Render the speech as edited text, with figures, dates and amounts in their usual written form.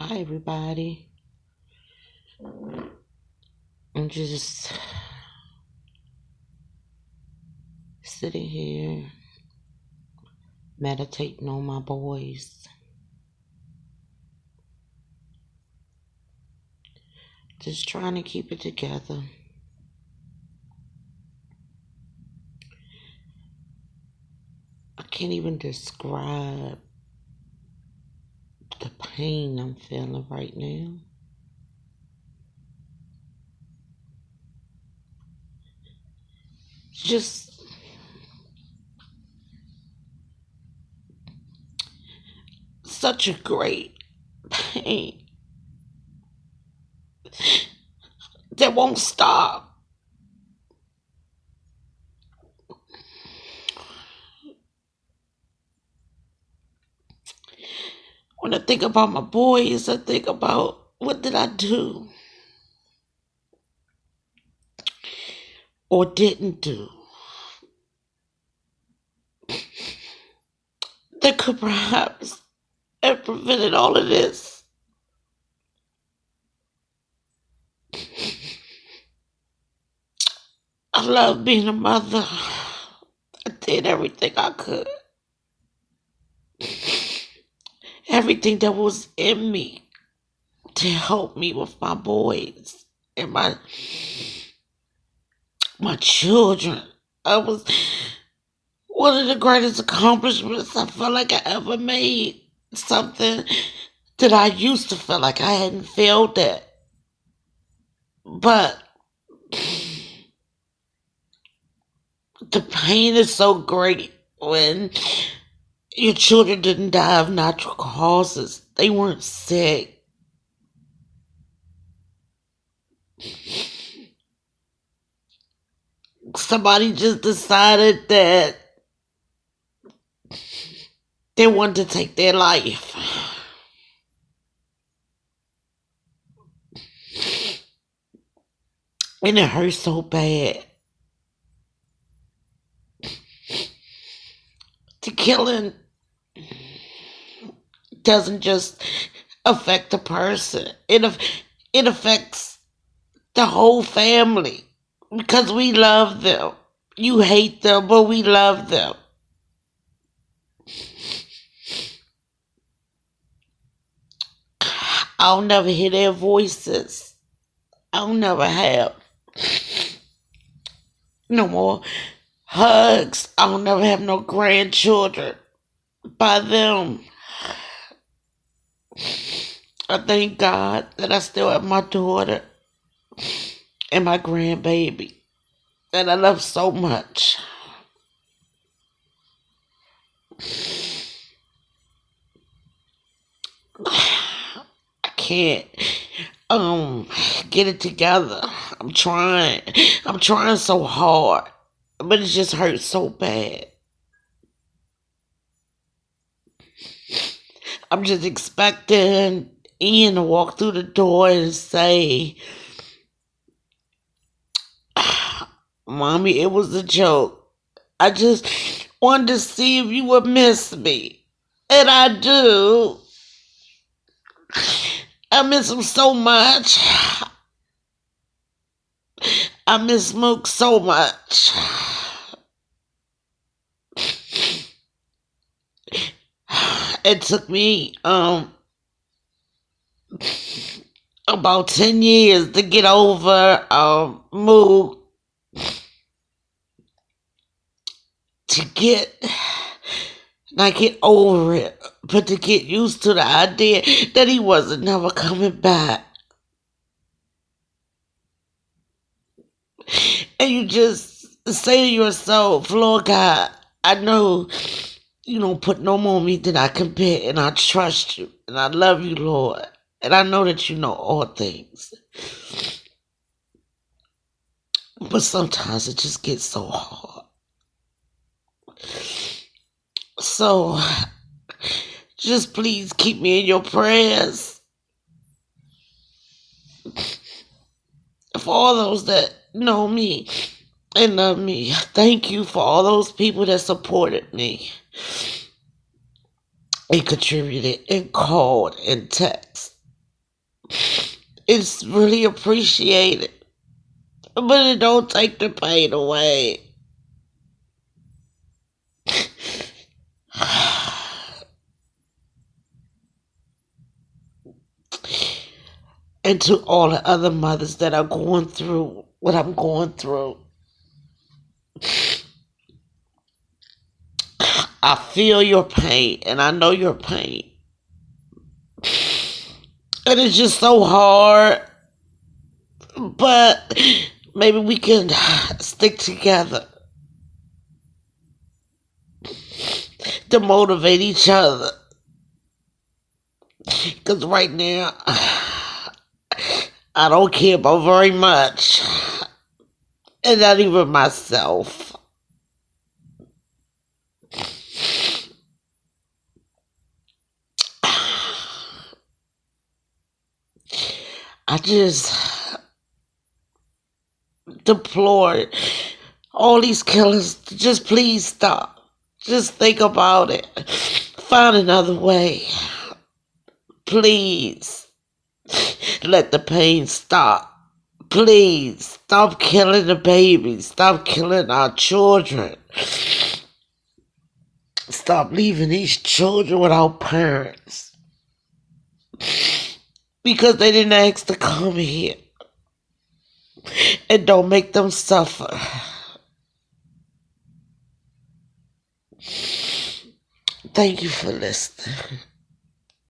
Hi, everybody. I'm just sitting here meditating on my boys, just trying to keep it together. I can't even describe the pain I'm feeling right now. It's just such a great pain that won't stop. When I think about my boys, I think about what did I do or didn't do that could perhaps have prevented all of this. I love being a mother. I did everything I could. Everything that was in me to help me with my boys and my children. I was one of the greatest accomplishments I felt like I ever made. Something that I used to feel like I hadn't failed at. But the pain is so great when your children didn't die of natural causes. They weren't sick. Somebody just decided that they wanted to take their life. And it hurts so bad. The killing doesn't just affect the person. It affects the whole family because we love them. You hate them, but we love them. I'll never hear their voices. I'll never have no more hugs. I'll never have no grandchildren by them. I thank God that I still have my daughter and my grandbaby that I love so much. I can't get it together. I'm trying. I'm trying so hard. But it just hurts so bad. I'm just expecting Ian to walk through the door and say, Mommy, it was a joke. I just wanted to see if you would miss me. And I do. I miss him so much. I miss Mook so much. It took me about 10 years to get over Mook, to not get over it, but to get used to the idea that he wasn't never coming back. And you just say to yourself, Lord God, I know you don't put no more on me than I can bear, and I trust you, and I love you, Lord. And I know that you know all things. But sometimes it just gets so hard. So, just please keep me in your prayers. For all those that know me and love me, thank you for all those people that supported me and contributed and called and text. It's really appreciated, but it don't take the pain away. And to all the other mothers that are going through what I'm going through, I feel your pain and I know your pain. And it's just so hard, but maybe we can stick together to motivate each other. Because right now, I don't care about very much, and not even myself. I just deplore all these killers to just please stop. Just think about it. Find another way. Please. Let the pain stop. Please. Stop killing the babies. Stop killing our children. Stop leaving these children without parents. Because they didn't ask to come here. And don't make them suffer. Thank you for listening.